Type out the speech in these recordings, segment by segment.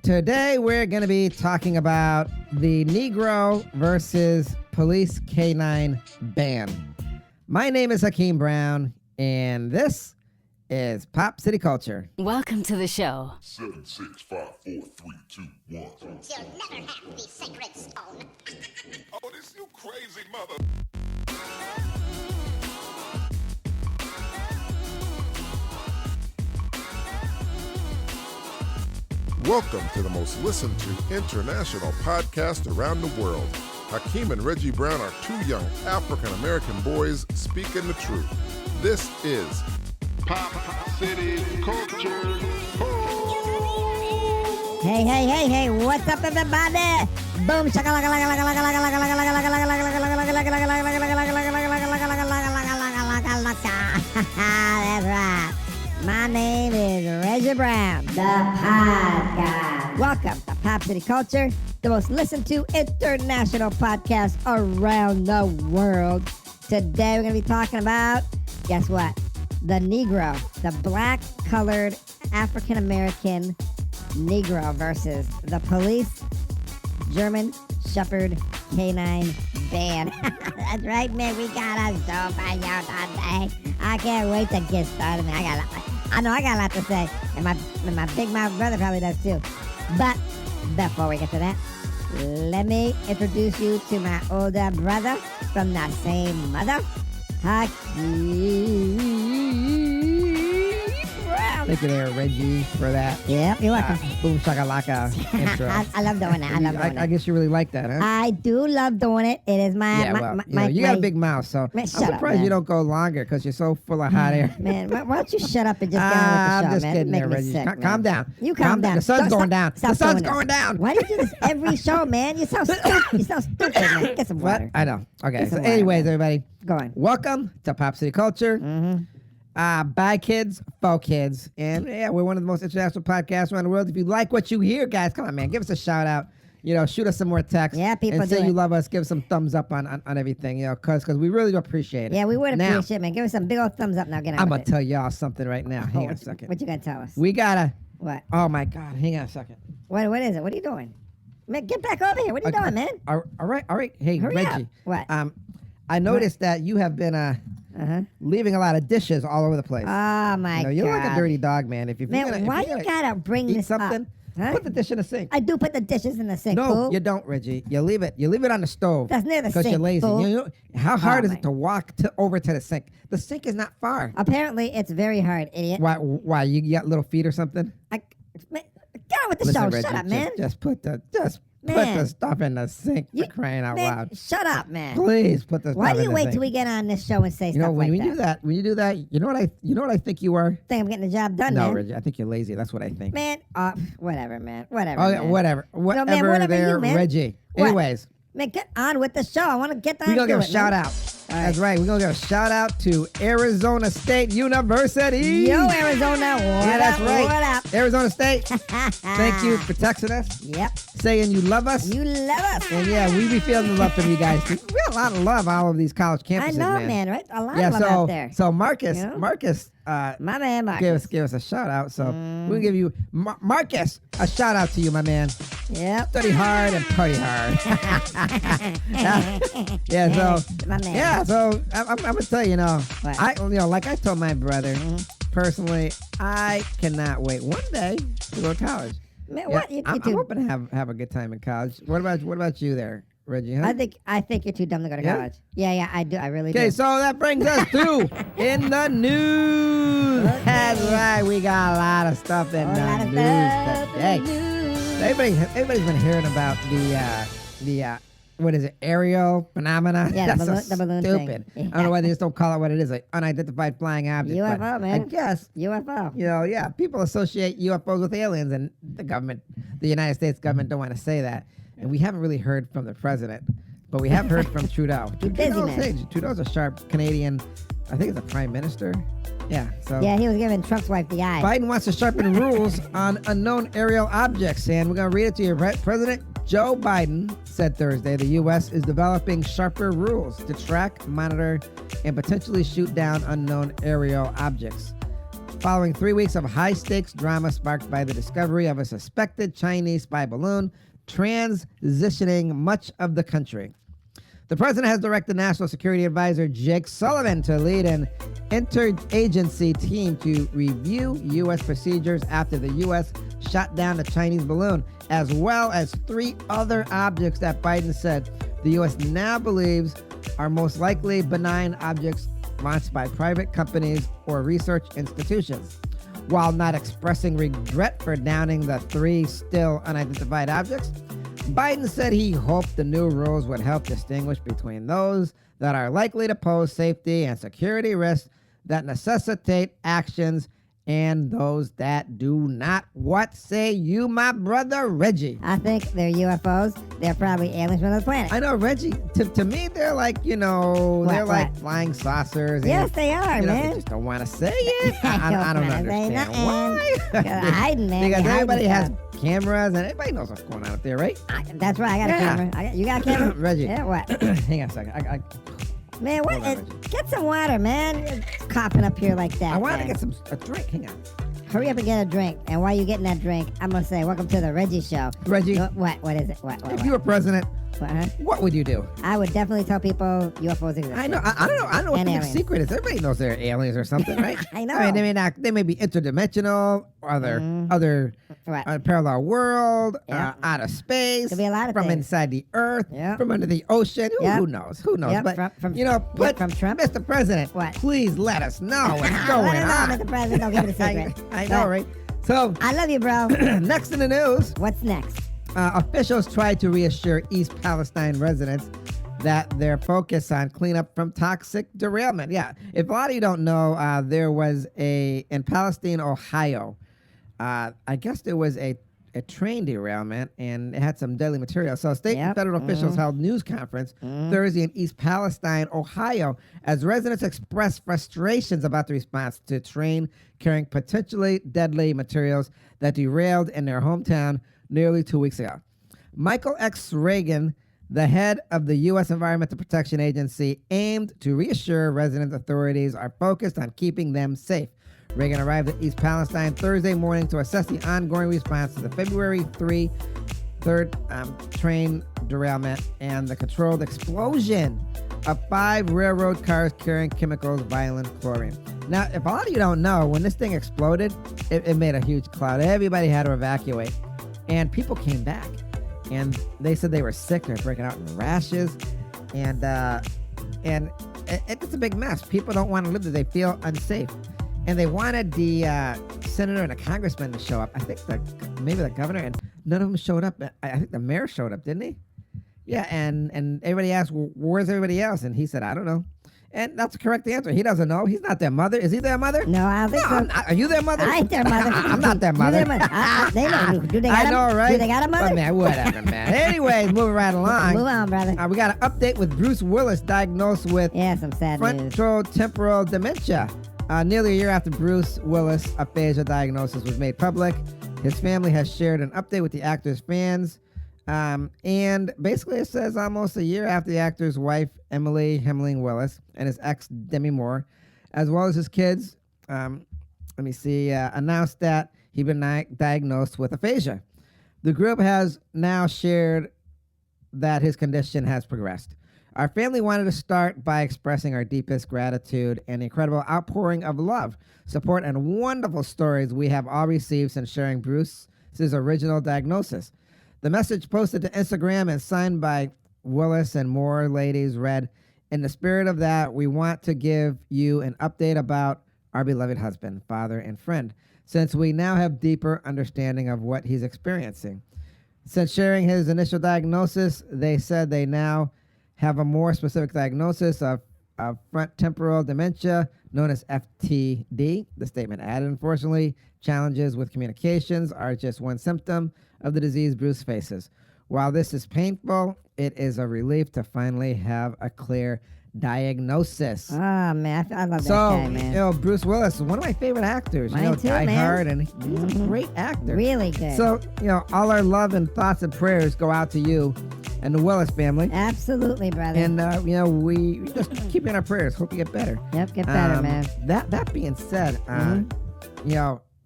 Today we're going to be talking about the Negro versus police canine ban. My name is Hakeem Brown, and this is Pop City Culture. Welcome to the show. 7, 6, 5, 4, 3, 2, 1. You'll never have the sacred stone. Oh, this you crazy mother. Welcome to the most listened to international podcast around the world. Hakeem and Reggie Brown are two young African-American boys speaking the truth. This is Pop City Culture. Hey, what's up, everybody? Boom, That's right. My name is Reggie Brown, the podcast. Welcome to Pop City Culture, the most listened to international podcast around the world. Today we're going to be talking about, guess what? The Negro, the black-colored African-American Negro versus the police German Shepherd Canine Band. That's right, man. We got a show for you today. I can't wait to get started, man. I know I got a lot to say, and my big mouth brother probably does too. But before we get to that, let me introduce you to my older brother from the same mother, Hakeem Brown. Thank you there, Reggie, for that. Yep, you're welcome. Boom shakalaka intro. I love doing that. I guess you really like that, huh? I do love doing it. It is my you got a big mouth, so Man, I'm shut up, surprised man. you don't go longer because you're so full of hot air. Man, why don't you shut up and just get on with the show, I'm just man? kidding Make there, me Reggie. sick, man. Calm down. You calm down. The sun's going down. Stop The sun's doing this. going down. Why do you do this every show, man? You sound stupid. You sound stupid, man. Get some What? water. I know. Okay. Get So some water, anyways, man. everybody, Go on. welcome to Pop City Culture. Mm-hmm. By kids, for kids. And yeah, we're one of the most international podcasts around the world. If you like what you hear, guys, come on, man. Give us a shout out. You know, shoot us some more text. Yeah, people and do say it. you love us. Give us some thumbs up on everything, you know, because we really do appreciate it. Yeah, we would Now, appreciate it, man. Give us some big old thumbs up now. Get on I'm with going it. to tell y'all something right now. Hang on a second. What you gonna tell us? We got to, What? oh my God, hang on a second. What is it? What are you doing? Man, get back over here. What are you doing, man? All right. Hey, Hurry Reggie. up. What? I noticed that you have been leaving a lot of dishes all over the place. Oh my you know, you're like a God. dirty dog, man. If you're Man, gonna, why if you're you gonna gotta bring eat this something, up? Huh? put the dish in the sink. I do put the dishes in the sink. No, fool. you don't, Reggie. You leave it. You leave it on the stove. That's near the because you're sink, lazy. fool. You know, how hard is my- it to walk over to the sink? The sink is not far. Apparently, it's very hard, idiot. Why? You got little feet or something? Man, get on with the Listen, show. Reggie, Shut up, man. Just put the Man. stuff in the sink. You- for crying out Man, loud. shut up, man. Please put the Why stuff do in you the wait sink. till we get on this show and say You know, stuff when like you do that, you know what I think you are? Think I'm getting the job done, No, man. Reggie, I think you're lazy. That's what I think. Man, whatever, man. Whatever. Oh, yeah, man. whatever. No, man, whatever there, you, man. Reggie. What? Anyways, Man, get on with the show. I want to get on we're going to to give a it, shout man. out. That's right. We're going to give a shout out to Arizona State University. Yo, Arizona. What Yeah, that's up? right. What up? Arizona State. Thank you for texting us, Yep. saying you love us. You love us. And yeah, we be feeling the love from you guys. We got a lot of love all over these college campuses, I know, man. Right? A lot Yeah, of love out there. so Marcus, You know? Marcus, My man, Marcus. give us a shout out. So we'll give you Marcus a shout out to you, my man. Yep. Study hard and party hard. Yeah, so My man. yeah, so I'm gonna tell you, you know, What? like I told my brother, personally, I cannot wait one day to go to college. Man, Yeah, what? You I'm too. hoping to have a good time in college. What about you there, Reggie? Huh? I think you're too dumb to go to Yeah? college. Yeah, I do. I really do. Okay, so that brings us to in the news. Okay. That's right, we got a lot of stuff in A the lot of news stuff today. in the news. Everybody's been hearing about the what is it, aerial phenomena? Yeah, the That's so balloon thing. stupid. Yeah. I don't know why they just don't call it what it is, like unidentified flying object. but UFO, I man. guess, UFO. you know, yeah, people associate UFOs with aliens, and the United States government don't want to say that. And we haven't really heard from the president, but we have heard from Trudeau. He's busy, man. Trudeau's a sharp Canadian, I think it's a prime minister. Yeah, so Yeah, he was giving Trump's wife the eye. Biden wants to sharpen rules on unknown aerial objects, and we're going to read it to you. President Joe Biden said Thursday the U.S. is developing sharper rules to track, monitor, and potentially shoot down unknown aerial objects. following 3 weeks of high-stakes drama sparked by the discovery of a suspected Chinese spy balloon transitioning much of the country. The president has directed National Security Advisor Jake Sullivan to lead an interagency team to review U.S. procedures after the U.S. shot down the Chinese balloon, as well as 3 other objects that Biden said the U.S. now believes are most likely benign objects launched by private companies or research institutions. While not expressing regret for downing the 3 still unidentified objects, Biden said he hoped the new rules would help distinguish between those that are likely to pose safety and security risks that necessitate actions and those that do not. What say you, my brother Reggie? I think they're UFOs. They're probably aliens from another planet. I know, Reggie, to me, they're like, they're like flying saucers. Yes, they are, They man. just don't want to say it. I don't understand why. Hiding, man. Because They're everybody hiding has cameras and everybody knows what's going on up there, right? That's right. I got a camera. You got a camera? Reggie. Yeah, what? Hang on a second. Man, what? Hold on, Reggie. Get some water, man. You're coughing up here like that. I wanted to man. get a drink. Hang on. Hurry up and get a drink. And while you're getting that drink, I'm going to say, welcome to the Reggie Show. Reggie. What? What is it? What? If you were president, What? what would you do? I would definitely tell people UFOs exist. I know. I don't know. I don't know what And the big aliens. secret is. Everybody knows they're aliens or something, right? I know. I mean, they may not. They may be interdimensional, other Right. parallel world, Yeah. out of space, Could be a lot of from things. inside the earth, Yeah. from under the ocean. Yeah. Who knows? Who knows? Yeah, But from- but from Trump? Mr. President, What? please let us know what's Let going us know, on. Mr. President. Don't give it a secret. I know, right? So I love you, bro. next in the news. What's next? Officials tried to reassure East Palestine residents that their focus on cleanup from toxic derailment. Yeah, if a lot of you don't know, there was in Palestine, Ohio, I guess there was a train derailment and it had some deadly material. So state and Yep. federal officials held news conference Thursday in East Palestine, Ohio, as residents expressed frustrations about the response to train carrying potentially deadly materials that derailed in their hometown nearly 2 weeks ago. Michael X. Reagan, the head of the U.S. Environmental Protection Agency, aimed to reassure resident authorities are focused on keeping them safe. Reagan arrived at East Palestine Thursday morning to assess the ongoing response to the February 3rd train derailment and the controlled explosion of 5 railroad cars carrying chemicals violent chlorine. Now, if a lot of you don't know, when this thing exploded, it made a huge cloud. Everybody had to evacuate, and people came back, and they said they were sick. They're breaking out in rashes, and it's a big mess. People don't want to live there. They feel unsafe. And they wanted the senator and the congressman to show up. I think maybe the governor, and none of them showed up. I think the mayor showed up, didn't he? Yeah, and everybody asked, well, where's everybody else? And he said, I don't know. And that's the correct answer. He doesn't know. He's not their mother. Is he their mother? No, I don't think so. I'm not. Are you their mother? I ain't their mother. I'm not their You mother. their mother. They know. Do they got I know, right? Do they got a mother? But man, whatever, man. Anyways, moving right along. Move on, brother. We got an update with Bruce Willis diagnosed with Yeah, some sad news. frontotemporal dementia. Nearly a year after Bruce Willis' aphasia diagnosis was made public, his family has shared an update with the actor's fans. And basically it says almost a year after the actor's wife, Emily Hemling Willis, and his ex, Demi Moore, as well as his kids, announced that he'd been diagnosed with aphasia. The group has now shared that his condition has progressed. Our family wanted to start by expressing our deepest gratitude and the incredible outpouring of love, support, and wonderful stories we have all received since sharing Bruce's original diagnosis. The message posted to Instagram and signed by Willis and more ladies read, "In the spirit of that, we want to give you an update about our beloved husband, father, and friend, since we now have deeper understanding of what he's experiencing." Since sharing his initial diagnosis, they said they now have a more specific diagnosis of frontotemporal dementia, known as FTD. The statement added, unfortunately, challenges with communications are just one symptom of the disease Bruce faces. While this is painful, it is a relief to finally have a clear diagnosis. Oh, man. I love that So, guy, man. Bruce Willis is one of my favorite actors. Mine too, Die man. Hard, and he's a great actor. Really good. So, all our love and thoughts and prayers go out to you and the Willis family. Absolutely, brother. And, we just keep in our prayers. Hope you get better. Yep, get better, man. That being said,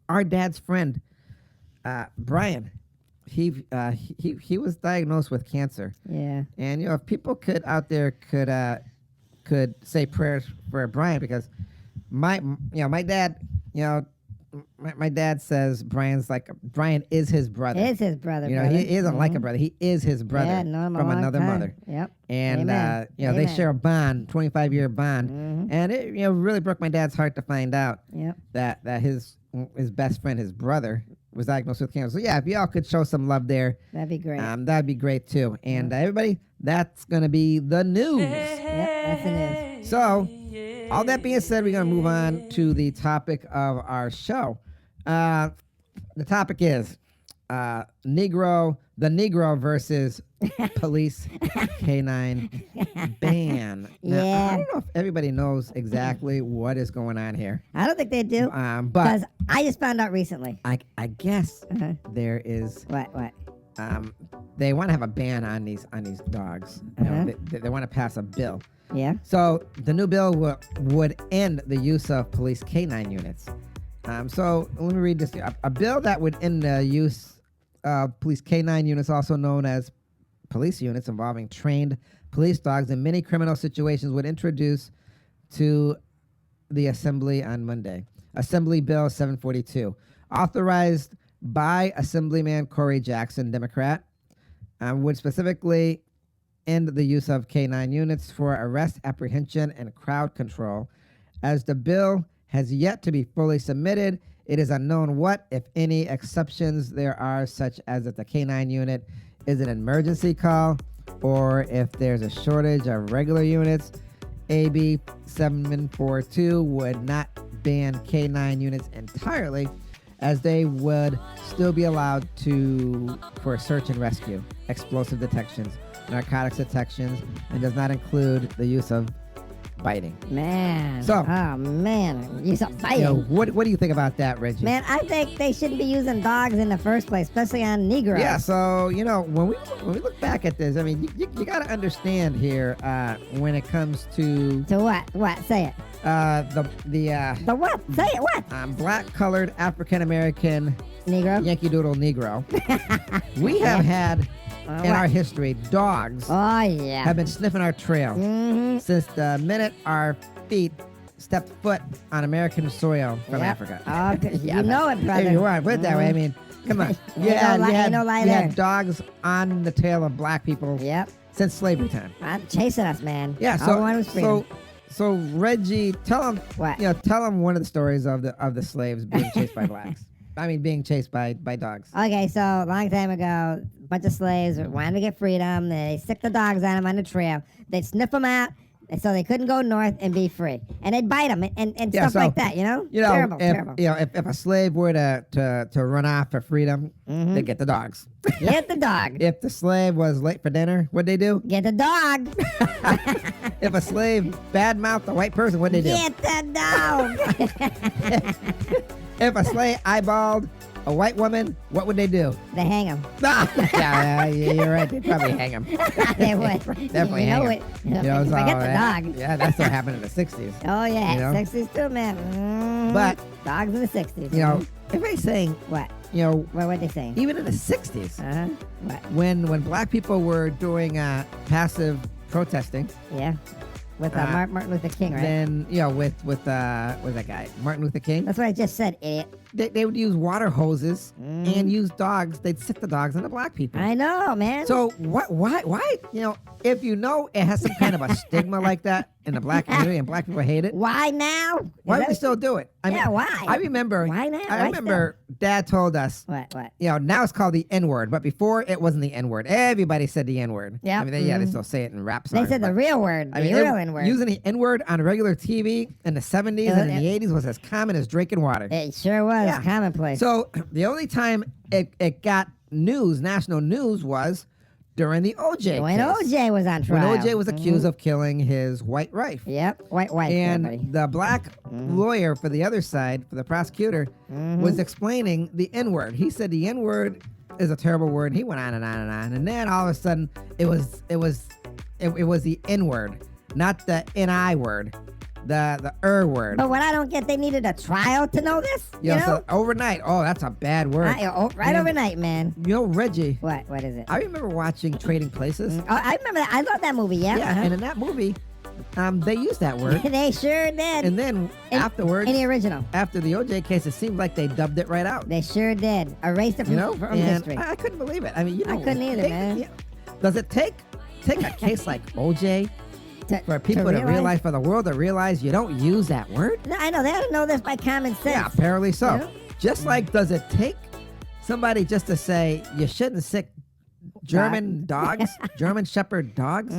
our dad's friend, Brian, he was diagnosed with cancer. Yeah. And if people could say prayers for Brian, because my dad, my dad says Brian is his brother. Is his brother. He isn't like a brother. He is his brother from another mother. Yep. And Amen. they Amen. share a bond, 25-year bond, and it really broke my dad's heart to find out Yep. that his best friend, his brother, was diagnosed with cancer. So yeah, if y'all could show some love there, That'd be great. that'd be great too. And everybody, that's gonna be the news. Yep, that's the news. So, all that being said, we're going to move on to the topic of our show. The topic is the Negro versus police K9 ban. Now, Yeah. I don't know if everybody knows exactly what is going on here. I don't think they do. But Because I just found out recently. I guess Uh-huh. there is What? they want to have a ban on these dogs. They want to pass a bill. Yeah. So the new bill would end the use of police K9 units. So let me read this. A bill that would end the use of police K9 units, also known as police units involving trained police dogs in many criminal situations, would introduce to the Assembly on Monday. Assembly Bill 742, authorized by Assemblyman Corey Jackson, Democrat, would specifically end the use of K9 units for arrest, apprehension, and crowd control. As the bill has yet to be fully submitted, it is unknown what, if any, exceptions there are, such as if the K9 unit is an emergency call or if there's a shortage of regular units. AB 742 would not ban K9 units entirely, as they would still be allowed for search and rescue, explosive detections, narcotics detections, and does not include the use of biting. Man. So- Oh, man. You saw biting. What do you think about that, Reggie? Man, I think they shouldn't be using dogs in the first place, especially on Negro. Yeah, so when we look back at this, I mean, you got to understand here when it comes to To what? What? Say it. the The what? Say it. What? black colored African American Negro? Yankee Doodle Negro. We have had in what? our history dogs Oh, yeah. have been sniffing our trail Mm-hmm. since the minute our feet stepped foot on American soil from Yep. Africa. Oh, good. You know it, brother. If you want to put it that way, I mean, come on. Ain't no lie you there. had dogs on the tail of black people Yep. since slavery time. I'm chasing us, man. Yeah, All we wanted was freedom. so Reggie, tell them What? tell them one of the stories of the slaves being chased by blacks. I mean, being chased by dogs. Okay, so a long time ago, a bunch of slaves wanted to get freedom. They stick the dogs on them on the trail. They'd sniff them out, and so they couldn't go north and be free. And they'd bite them and Yeah, stuff so, like that, Terrible, terrible. If a slave were to run off for freedom, Mm-hmm. they'd get the dogs. Get the dog. If the slave was late for dinner, what'd they do? Get the dog. If a slave badmouthed a white person, what'd they do? Get the dog. If a slave eyeballed a white woman, what would they do? They hang them. Yeah, you're right. They'd probably hang him. They would. Definitely You hang know him. it. Forget the dog. Yeah, that's what happened in the 60s. Oh, yeah. You know? 60s too, man. Mhm. But, dogs in the 60s. everybody's saying, What? What were they saying? even in the 60s, Uh-huh. What? when black people were doing passive protesting, Yeah. With Martin Luther King, right? then, with that guy, Martin Luther King, That's what I just said, idiot. they would use water hoses and use dogs. They'd sick the dogs on the black people. I know, man. So why, if it has some kind of a stigma like that in the black community and black people hate it, Why now? why Is do we that- still do it? Yeah, why? I remember. Why now? I Why remember Dad told us, What? now it's called the N-word, but before it wasn't the N-word. Everybody said the N-word. Yep. I mean, they still say it in rap songs. They said the but- real word. The I mean, real N-word. using the N-word on regular TV in the 70s and in the 80s was as common as drinking water. It sure was Yeah. commonplace. So the only time it got national news, was during the OJ when case. OJ was on When trial. OJ was accused of killing his white wife. Yep, white, And everybody. the black lawyer for the other side, for the prosecutor, was explaining the N-word. He said the N-word is a terrible word. He went on and on and on. And then all of a sudden, it was the N-word, not the N-I word. the word. But what I don't get, they needed a trial to know this. You know? So overnight. Oh, that's a bad word. Right overnight, man. You know, Reggie. What is it? I remember watching Trading Places. Oh, I remember that. I love that movie. Yeah. Yeah, and in that movie, they used that word. They sure did. And then afterwards, in the original, after the OJ case, it seemed like they dubbed it right out. they sure did. Erased it from, from and history. I couldn't believe it. I mean, I couldn't either, man. Yeah. Does it take a case like OJ for people to realize, for the world to realize you don't use that word? No, I know. They ought to know this by common sense. Yeah, apparently so. You know? Just like, does it take somebody just to say you shouldn't sick German dogs, German Shepherd dogs,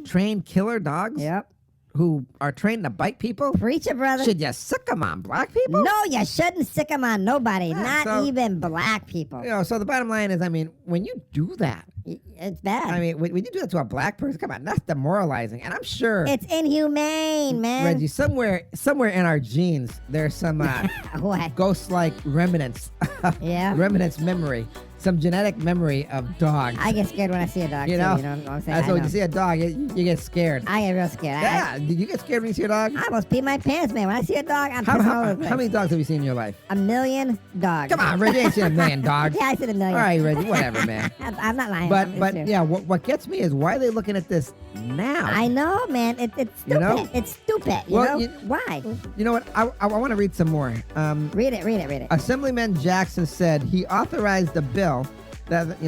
trained killer dogs? Yep. Who are trained to bite people? Preach it, brother. Should you sick them on black people? No, you shouldn't sick them on nobody, not even black people. You know, so the bottom line is, I mean, when you do that, it's bad. I mean, when you do that to a black person, come on, that's demoralizing. And I'm sure, it's inhumane, man. Reggie, somewhere in our genes, there's some What? ghost-like remnants, Yeah. remnants memory, some genetic memory of dogs. I get scared when I see a dog, you too. know, You know what I'm saying? that's when you see a dog, you get scared. I get real scared. Yeah, did you get scared when you see a dog? I almost peed my pants, man. When I see a dog, I'm pissing all over the place. How many dogs have you seen in your life? 1 million dogs. Come on, Reggie, you ain't seen 1 million dogs. Yeah, I said 1 million. All right, Reggie, whatever, man. I'm not lying. But It's true. yeah, what gets me is why are they looking at this now? I know, man. It's stupid. You know? It's stupid. You Well, know? Why? You know what? I want to read some more. Read it. Assemblyman Jackson said he authorized the bill that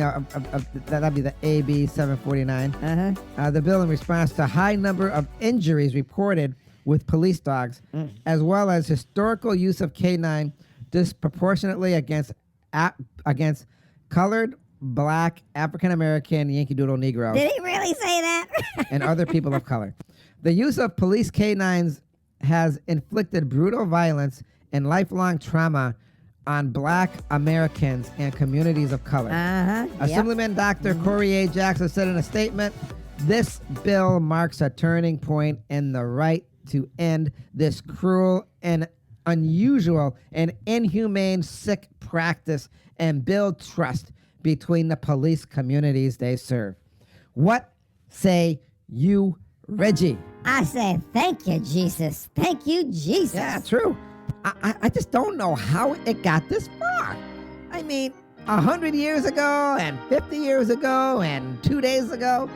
that'd be the AB 749. The bill in response to high number of injuries reported with police dogs, as well as historical use of canine disproportionately against colored, black, African American, Yankee Doodle Negro, Did he really say that? and other people of color. The use of police canines has inflicted brutal violence and lifelong trauma on black Americans and communities of color. Assemblyman Dr. Corey A. Jackson said in a statement, "This bill marks a turning point in the right to end this cruel and unusual and inhumane sick practice and build trust between the police communities they serve." What say you, Reggie? I say, thank you, Jesus. Thank you, Jesus. Yeah, true. I just don't know how it got this far. I mean, 100 years ago and 50 years ago and 2 days ago,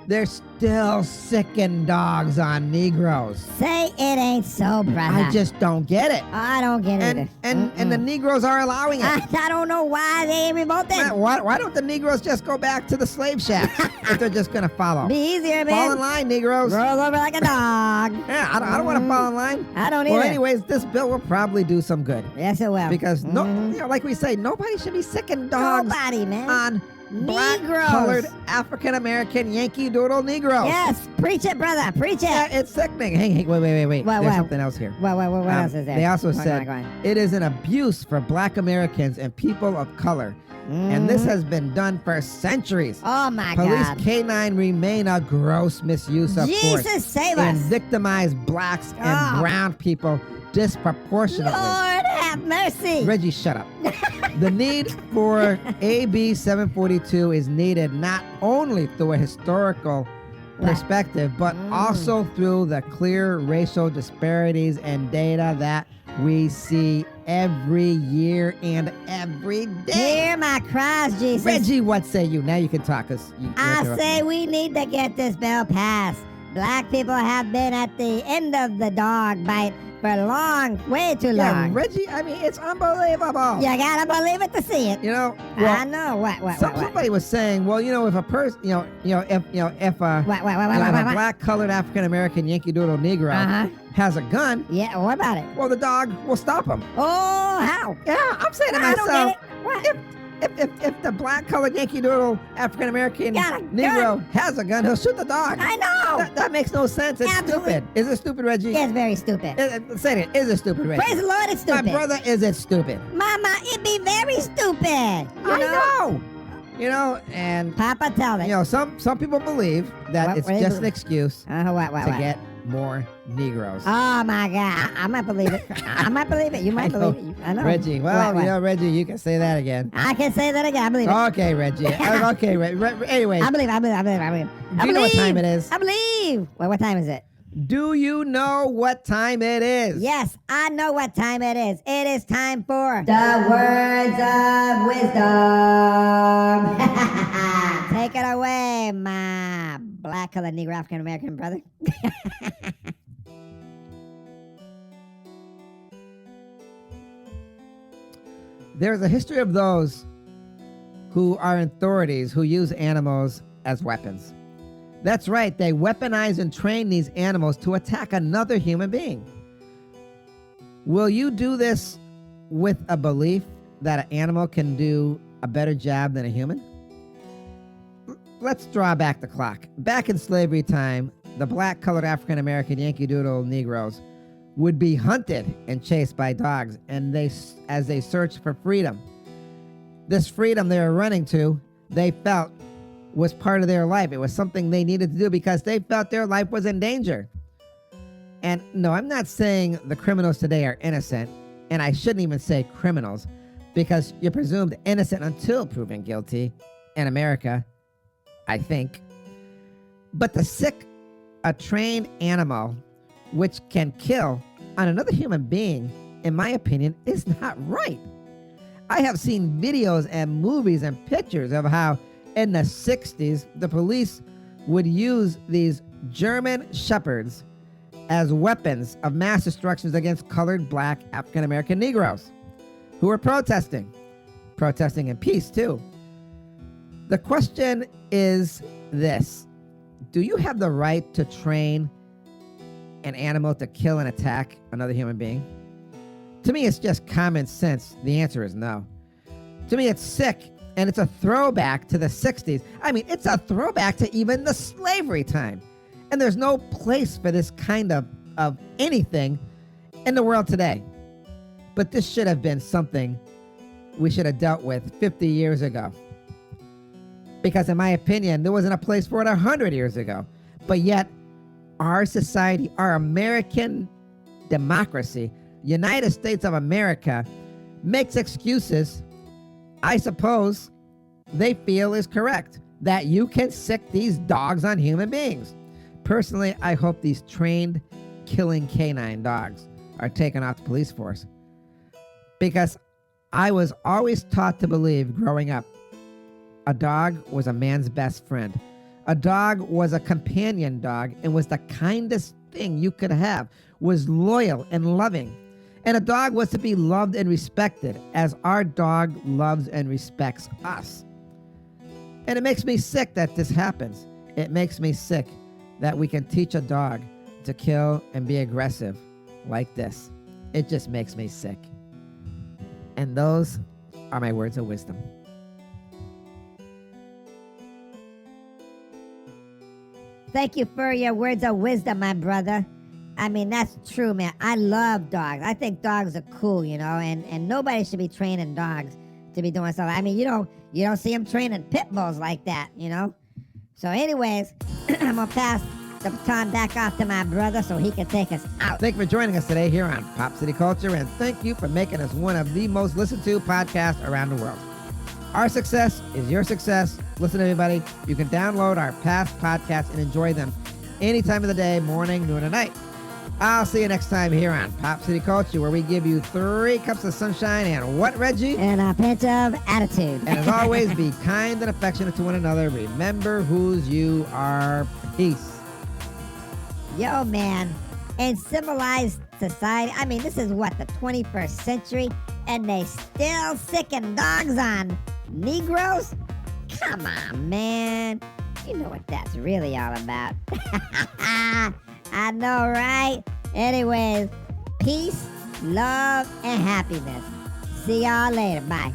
they're still sicking dogs on Negroes. Say it ain't so, brother. I just don't get it. I don't get it. And the Negroes are allowing it. I don't know why they ain't revolted. Why don't the Negroes just go back to the slave shacks if they're just going to follow? Be easier, man. Fall in line, Negroes. Roll over like a dog. Yeah, I don't want to fall in line. I don't either. Well, anyways, this bill will probably do some good. Yes, it will. Because, like we say, nobody should be sicking dogs Nobody, man. on black, Negroes. colored, African-American, Yankee Doodle Negroes. Yes, preach it, brother. Preach it. Yeah, it's sickening. Hey, wait. What? There's something else here. What else is there? They also Go on, said go on. it is an abuse for black Americans and people of color. And this has been done for centuries. Oh, my Police God. canine remain a gross misuse of force. Jesus, save and us. victimize blacks and brown people disproportionately. Lord have mercy. Reggie, shut up. The need for AB 742 is needed not only through a historical perspective, but also through the clear racial disparities and data that we see every year and every day. Hear my cries, Jesus. Reggie, what say you? Now you can talk. I say we need to get this bill passed. Black people have been at the end of the dog bite for way too Yeah, long. Reggie, I mean, it's unbelievable. You gotta believe it to see it. You know, I know. What? somebody was saying, well, if a person, if a black colored African American Yankee Doodle Negro has a gun, Yeah, what about it? well, the dog will stop him. Oh, how? Yeah, I'm saying to I don't myself, get it. What? if the black colored Yankee Doodle African American Got a Negro has a gun, he'll shoot the dog. I know. That makes no sense. It's Absolutely. stupid. Is it stupid, Reggie? It's very stupid. Say it. Is it stupid, Reggie? Praise the Lord, it's stupid. My brother, is it stupid? Mama, it be very stupid. I know. And Papa, tell it. some people believe that What it's do you just an believe? excuse What? to get more Negroes. Oh, my God. I might believe it. I might believe it. You might believe it. I know. Reggie, well, What? Reggie, you can say that again. I can say that again. I believe it. Okay, Reggie. Okay, anyway. I believe. Do you know what time it is? I believe. Well, what time is it? Do you know what time it is? Yes, I know what time it is. It is time for the words of wisdom. Take it away, my black colored Negro African American brother. There's a history of those who are authorities who use animals as weapons. That's right, they weaponize and train these animals to attack another human being. Will you do this with a belief that an animal can do a better job than a human? Let's draw back the clock. Back in slavery time, the black colored African American Yankee Doodle Negroes would be hunted and chased by dogs, and as they searched for freedom. This freedom they were running to, they felt was part of their life. It was something they needed to do because they felt their life was in danger. And no, I'm not saying the criminals today are innocent, and I shouldn't even say criminals, because you're presumed innocent until proven guilty in America, I think. But to sick a trained animal which can kill on another human being, in my opinion, is not right. I have seen videos and movies and pictures of how in the 60s, the police would use these German shepherds as weapons of mass destructions against colored black African American Negroes who were protesting in peace too. The question is this: do you have the right to train an animal to kill and attack another human being? To me, it's just common sense. The answer is no. To me, it's sick, and it's a throwback to the 60s. I mean, it's a throwback to even the slavery time. And there's no place for this kind of anything in the world today. But this should have been something we should have dealt with 50 years ago. Because in my opinion, there wasn't a place for it 100 years ago. But yet, our society, our American democracy, United States of America, makes excuses, I suppose, they feel is correct, that you can sick these dogs on human beings. Personally, I hope these trained killing canine dogs are taken off the police force. Because I was always taught to believe growing up, a dog was a man's best friend. A dog was a companion dog and was the kindest thing you could have, was loyal and loving. And a dog was to be loved and respected as our dog loves and respects us. And it makes me sick that this happens. It makes me sick that we can teach a dog to kill and be aggressive like this. It just makes me sick. And those are my words of wisdom. Thank you for your words of wisdom, my brother. I mean, that's true, man. I love dogs. I think dogs are cool, and nobody should be training dogs to be doing stuff. I mean, you don't see them training pit bulls like that, So anyways, I'm going to pass the baton back off to my brother so he can take us out. Thank you for joining us today here on Pop City Culture, and thank you for making us one of the most listened to podcasts around the world. Our success is your success. Listen, everybody, you can download our past podcasts and enjoy them any time of the day, morning, noon, and night. I'll see you next time here on Pop City Culture, where we give you 3 cups of sunshine and what, Reggie? And a pinch of attitude. And as always, be kind and affectionate to one another. Remember whose you are. Peace. Yo, man, in civilized society, I mean, this is what, the 21st century, and they still sicking dogs on Negroes? Come on, man. You know what that's really all about. I know, right? Anyways, peace, love, and happiness. See y'all later. Bye.